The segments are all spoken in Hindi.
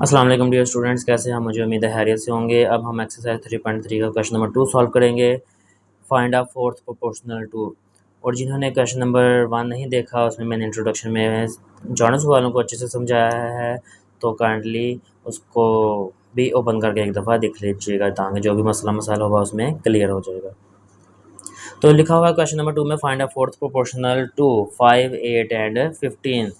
अस्सलाम वालेकुम डियर स्टूडेंट्स, कैसे हैं? मुझे उम्मीद है खैरियत से होंगे। अब हम एक्सरसाइज 3.3 का क्वेश्चन नंबर 2 सॉल्व करेंगे। Find out fourth proportional to. और जिन्होंने क्वेश्चन नंबर 1 नहीं देखा, उसमें मैंने इंट्रोडक्शन में जॉनस वालों को अच्छे से समझाया है, तो काइंडली उसको भी ओपन करके एक दफ़ा देख लीजिएगा ताकि जो भी मसला मसाइल होगा उसमें क्लियर हो जाएगा। तो लिखा हुआ है क्वेश्चन नंबर 2 में, find out fourth proportional to 5, 8 and 15।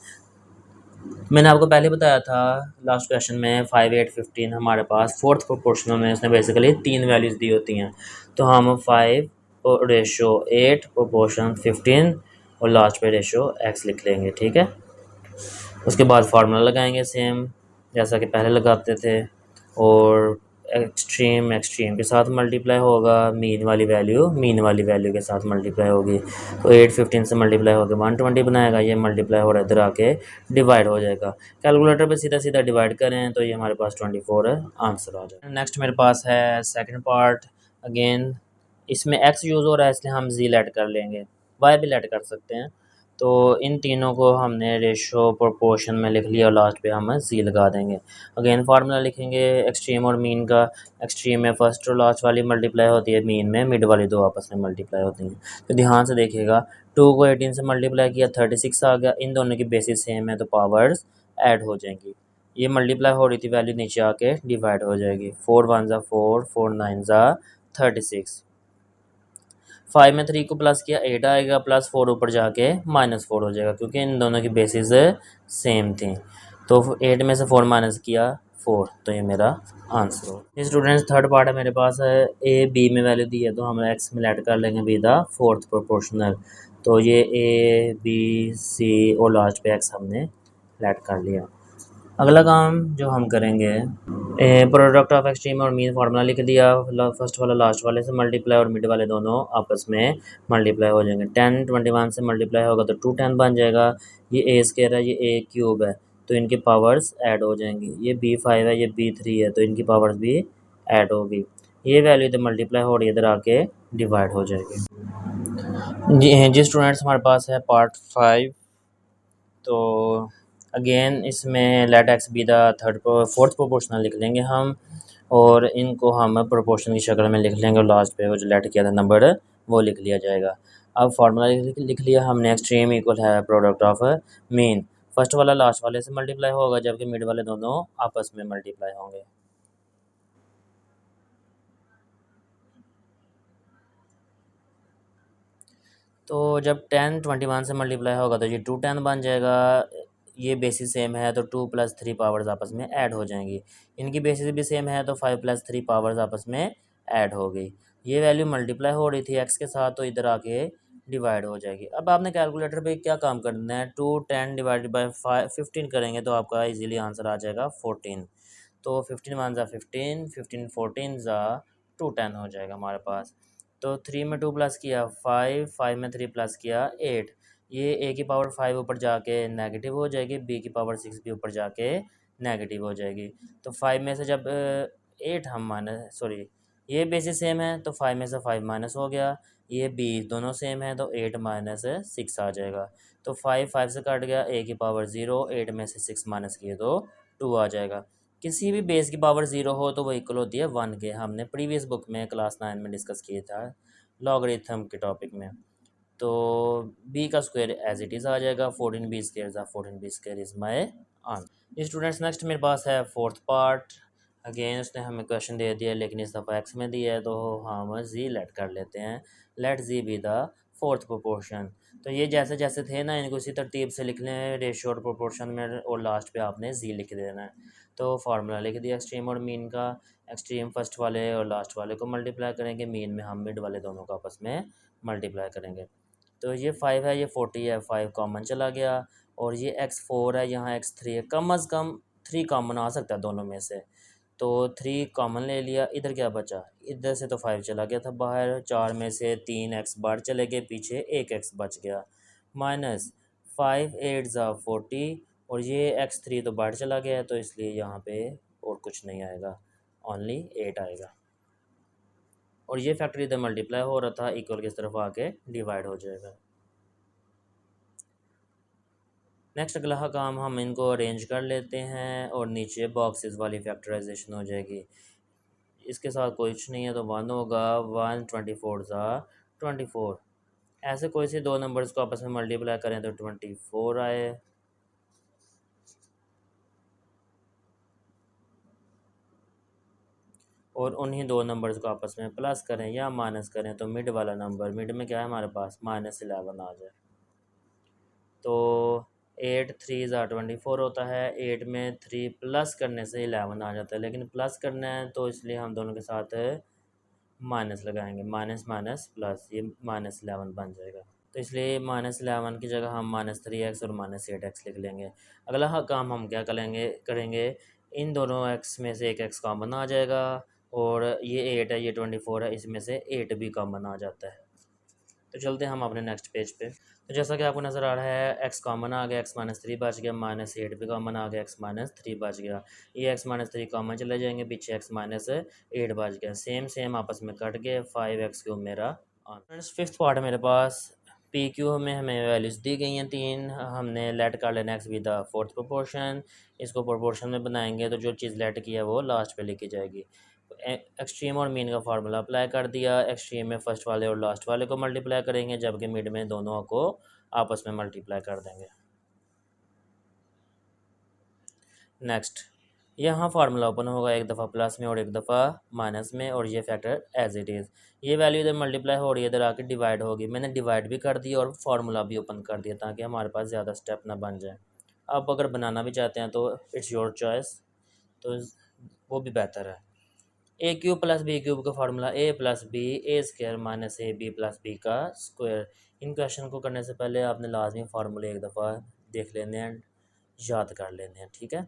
मैंने आपको पहले बताया था लास्ट क्वेश्चन में 5, 8, 15 हमारे पास फोर्थ प्रोपोर्शनल में उसने बेसिकली 3 वैल्यूज़ दी होती हैं। तो हम 5 और रेशो 8 प्रोपोर्शन 15 और लास्ट पे रेशो x लिख लेंगे, ठीक है। उसके बाद फार्मूला लगाएंगे सेम जैसा कि पहले लगाते थे, और एक्सट्रीम एक्सट्रीम के साथ मल्टीप्लाई होगा, मीन वाली वैल्यू के साथ मल्टीप्लाई होगी। तो 8 15 से मल्टीप्लाई होकर 120 बनाएगा, ये मल्टीप्लाई हो रहा है इधर आके डिवाइड हो जाएगा। कैलकुलेटर पे सीधा सीधा डिवाइड करें तो ये हमारे पास 24 आंसर आ जाएगा। नेक्स्ट मेरे पास है सेकंड पार्ट। अगेन इसमें x यूज़ हो रहा है इसलिए हम z ऐड कर लेंगे, y भी ऐड कर सकते हैं। तो इन तीनों को हमने रेशो प्रोपोर्शन में लिख लिया और लास्ट पे हम z लगा देंगे। अगेन फार्मूला लिखेंगे एक्सट्रीम और मीन का। एक्सट्रीम में फर्स्ट और लास्ट वाली मल्टीप्लाई होती है, मीन में मिड वाली दो आपस में मल्टीप्लाई होती हैं। तो ध्यान से देखिएगा, 2 को 18 से मल्टीप्लाई किया 36 आ गया। इन दोनों की बेसिस सेम है तो पावर्स ऐड हो जाएंगी। ये मल्टीप्लाई हो रही थी वैल्यू नीचे आके डिवाइड हो जाएगी। 4 1 ज़ा 4, 4 9 ज़ा 36। 5 में 3 को प्लस किया 8 आएगा, प्लस 4 ऊपर जाके -4 हो जाएगा क्योंकि इन दोनों की बेसिस सेम थी। तो 8 में से 4 माइनस किया 4, तो ये मेरा आंसर हो। ये स्टूडेंट्स थर्ड पार्ट है मेरे पास है, ए बी में वैल्यू दी है तो हम एक्स में ऐड कर लेंगे बी द फोर्थ प्रोपोर्शनल। तो ये ए बी सी और लास्ट पे एक्स हमने ऐड कर लिया। अगला काम जो हम करेंगे, प्रोडक्ट ऑफ एक्सट्रीम और मीन फार्मूला लिख दिया। फर्स्ट वाला लास्ट वाले से मल्टीप्लाई और मिड वाले दोनों आपस में मल्टीप्लाई हो जाएंगे। 10 21 से मल्टीप्लाई होगा तो 210 बन जाएगा। ये ए स्क्वायर है, ये ए क्यूब है, तो इनकी पावर्स ऐड हो जाएंगी। ये B5 है, ये B3 है, तो इनकी पावर्स भी ऐड होगी। ये वैल्यू तो मल्टीप्लाई हो रही है, इधर आके डिवाइड हो जाएगी। जी स्टूडेंट्स, हमारे पास है पार्ट 5। तो अगेन इसमें let x be the fourth proportional लिख लेंगे हम, और इनको हम प्रोपोर्शन की शक्ल में लिख लेंगे और लास्ट पे वो जो लेट किया था नंबर वो लिख लिया जाएगा। अब फार्मूला लिख लिया हमने, एक्सट्रीम इक्वल है प्रोडक्ट ऑफ मीन। फर्स्ट वाला लास्ट वाले से मल्टीप्लाई होगा जबकि मिड वाले दोनों आपस में मल्टीप्लाई होंगे। तो जब 10 21 से मल्टीप्लाई होगा तो ये 210 बन जाएगा। ये बेसिस सेम है तो 2 + 3 पावर्स आपस में ऐड हो जाएंगी। इनकी बेसिस भी सेम है तो 5 + 3 पावर्स आपस में ऐड हो गई। ये वैल्यू मल्टीप्लाई हो रही थी एक्स के साथ तो इधर आके डिवाइड हो जाएगी। अब आपने कैलकुलेटर पे क्या काम करना है, 210 डिवाइडेड बाई 15 करेंगे तो आपका इजीली आंसर आ जाएगा 14। तो 15 1 ज़ा 15, 15 14 ज़ा 210 हो जाएगा हमारे पास। तो 3 में 2 प्लस किया 5, 5 में 3 प्लस किया 8। ये ए की पावर 5 ऊपर जाके नेगेटिव हो जाएगी, बी की पावर 6 भी ऊपर जाके नेगेटिव हो जाएगी। तो 5 में से जब 8 हम माइनस सॉरी ये बेसिस सेम है तो 5 में से 5 माइनस हो गया, ये बी दोनों सेम है तो 8 माइनस 6 आ जाएगा। तो 5 5 से कट गया, ए की पावर 0, 8 में से 6 माइनस किए तो 2 आ जाएगा। किसी भी बेस की पावर 0 हो तो वो इक्वल होती है 1 के। हमने प्रीवियस बुक में क्लास 9 में डिस्कस किया था लॉगरिथम के टॉपिक में। तो b का स्क्वायर एज इट इज़ आ जाएगा, 14b स्क्वायर ज़ा 14b square is my answer. Students next मेरे पास है फोर्थ पार्ट। अगेन उसने हमें क्वेश्चन दे दिया लेकिन इस दफ़ा एक्स में दिया है तो हम जी लेट कर लेते हैं। Let g be the fourth proportion. तो ये जैसे जैसे थे ना इनको इसी तरतीब से लिख लें, रेशियो और प्रोपोर्शन में, और लास्ट पे आपने जी लिख देना है। तो फार्मूला लिख दिया एक्सट्रीम और मीन का। एक्सट्रीम फर्स्ट वाले और लास्ट वाले को मल्टीप्लाई करेंगे, मीन में हम मिड वाले दोनों को आपस में मल्टीप्लाई करेंगे। तो ये 5 है, ये 40 है, 5 कॉमन चला गया, और ये x4 है, यहाँ x3 है। कम अज़ कम 3 कॉमन आ सकता है दोनों में से, तो 3 कॉमन ले लिया। इधर क्या बचा, इधर से तो 5 चला गया था बाहर, 4 में से 3 x बाहर चले गए, पीछे 1 x बच गया। माइनस 5 8 ज़ा 40, और ये x3 तो बाहर चला गया है तो इसलिए यहाँ पे और कुछ नहीं आएगा, ओनली 8 आएगा। और ये फैक्टर इधर मल्टीप्लाई हो रहा था, इक्वल की तरफ आके डिवाइड हो जाएगा। नेक्स्ट अगला काम हम इनको अरेंज कर लेते हैं और नीचे बॉक्सेस वाली फैक्टराइजेशन हो जाएगी। इसके साथ कुछ नहीं है तो 1 होगा, 1 24 ज़ा 24। ऐसे कोई से दो नंबर्स को आपस में मल्टीप्लाई करें तो 24 आए। और उन्हीं दो नंबर्स को आपस में प्लस करें या माइनस करें तो मिड वाला नंबर, मिड में क्या है हमारे पास -11 आ जाए। तो 8 3 ज़ा 24 होता है। 8 में 3 प्लस करने से 11 आ जाता है, लेकिन प्लस करना है तो इसलिए हम दोनों के साथ माइनस लगाएंगे। माइनस माइनस प्लस, ये -11 बन जाएगा। तो इसलिए -11 की जगह हम -3x और -8x लिख लेंगे। अगला काम हम क्या करेंगे करेंगे इन दोनों x में से एक x कॉमन आ जाएगा और ये 8 है, ये 24 है, इसमें से 8 भी कॉमन आ जाता है। तो चलते हैं हम अपने नेक्स्ट पेज पे। तो जैसा कि आपको नज़र आ रहा है x कॉमन आ गया, x-3 बच गया, -8 भी कॉमन आ गया, x-3 बच गया। ये x-3 कॉमन चले जाएंगे, पीछे x-8 बच गया। सेम सेम आपस में कट गए, 5x³ मेरा फ्रेंड्स। फिफ्थ पार्ट मेरे पास पी क्यू में हमें वैल्यूज़ दी गई हैं 3। हमने लेट कर लेना x with the fourth proportion. इसको प्रोपोर्शन में बनाएंगे तो जो चीज़ लेट की है वो लास्ट पे लिखी जाएगी। एक्सट्रीम और मीन का फार्मूला अप्लाई कर दिया। एक्सट्रीम में फर्स्ट वाले और लास्ट वाले को मल्टीप्लाई करेंगे, जबकि मिड में दोनों को आपस में मल्टीप्लाई कर देंगे। नेक्स्ट यहाँ फार्मूला ओपन होगा, एक दफ़ा प्लस में और एक दफ़ा माइनस में, और ये फैक्टर एज इट इज़। ये वैल्यू इधर मल्टीप्लाई हो रही है, इधर आके डिवाइड होगी। मैंने डिवाइड भी कर दिया और फार्मूला भी ओपन कर दिया ताकि हमारे पास ज़्यादा स्टेप ना बन जाए। आप अगर बनाना भी चाहते हैं तो इट्स योर चॉइस, तो वो भी बेहतर है। ए क्यूब प्लस बी क्यूब का formula a plus B A square minus A B plus B का स्क्वायर। इन क्वेश्चन को करने से पहले आपने लाजमी फार्मूले एक दफ़ा देख लेने हैं, याद कर लेने हैं, ठीक है।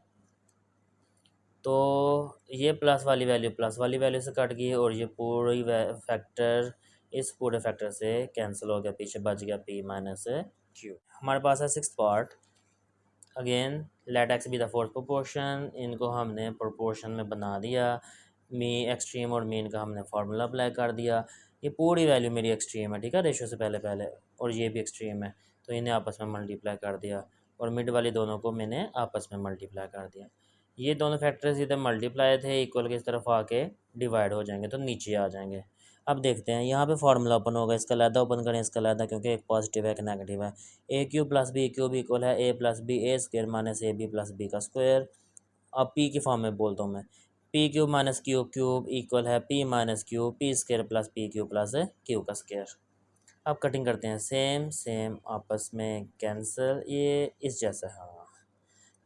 तो ये प्लस वाली वैल्यू प्लस वाली वैल्यू से कट गई और ये पूरी फैक्टर इस पूरे फैक्टर से कैंसिल हो गया, पीछे बच गया p माइनस क्यू। हमारे पास है sixth part. Again let x be the fourth proportion. इनको हमने प्रोपोर्शन में बना दिया। मी एक्सट्रीम और मीन का हमने फार्मूला अप्लाई कर दिया। ये पूरी वैल्यू मेरी एक्सट्रीम है, ठीक है, रेशो से पहले पहले, और ये भी एक्सट्रीम है, तो इन्हें आपस में मल्टीप्लाई कर दिया और मिड वाली दोनों को मैंने आपस में मल्टीप्लाई कर दिया। ये दोनों फैक्टर्स इधर मल्टीप्लाई थे, इक्वल की इस तरफ आके डिवाइड हो जाएंगे तो नीचे आ जाएंगे। अब देखते हैं यहाँ पे फार्मूला ओपन होगा, इसका लैदा ओपन करें, इसका लैदा, क्योंकि एक पॉजिटिव है एक नेगेटिव है। ए cube plus B cube equal है A plus B A square minus A B plus B का स्क्वायर। अब पी की फॉर्म में बोलता हूँ मैं, P cube minus Q cube equal है P minus Q P square plus P Q plus Q का स्क्वायर। अब कटिंग करते हैं, सेम सेम आपस में कैंसिल, ये इस जैसा है। हाँ,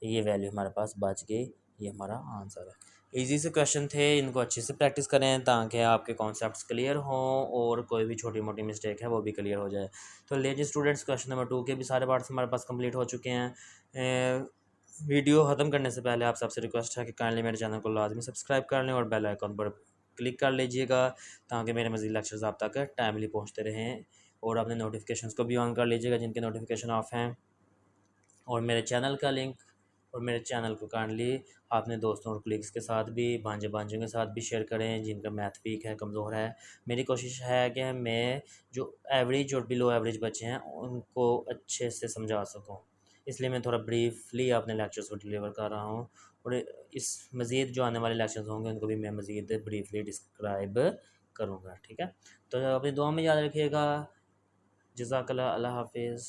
ये वैल्यू हमारे पास बच गई, ये हमारा आंसर है। इजी से क्वेश्चन थे, इनको अच्छे से प्रैक्टिस करें ताकि आपके कॉन्सेप्ट्स क्लियर हों और कोई भी छोटी मोटी मिस्टेक है वो भी क्लियर हो जाए। तो लेजिए स्टूडेंट्स, क्वेश्चन नंबर 2 के भी सारे पार्ट्स हमारे पास कंप्लीट हो चुके हैं। वीडियो ख़त्म करने से पहले आप सबसे रिक्वेस्ट है कि काइंडली मेरे चैनल को लाजमी सब्सक्राइब कर लें और बेल आइकन पर क्लिक कर लीजिएगा ताकि मेरे मज़ीद लेक्चर्स आप तक टाइमली पहुँचते रहें। और अपने नोटिफिकेशंस को भी ऑन कर लीजिएगा जिनके नोटिफिकेशन ऑफ हैं। और मेरे चैनल का लिंक और मेरे चैनल को काइंडली अपने दोस्तों और कलीग्स के साथ भी, भांजे भांजियों के साथ भी शेयर करें जिनका मैथ वीक है, कमज़ोर है। मेरी कोशिश है कि मैं जो एवरेज और बिलो एवरेज बच्चे हैं उनको अच्छे से समझा सकूं, इसलिए मैं थोड़ा ब्रीफली अपने लेक्चर्स को डिलीवर कर रहा हूं। और इस मज़ीद जो आने वाले लेक्चर्स होंगे उनको भी मैं मज़ीद ब्रीफली डिस्क्राइब करूँगा, ठीक है। तो अपनी दुआ में याद रखिएगा। जज़ाकल्लाह, अल्लाह हाफिज़।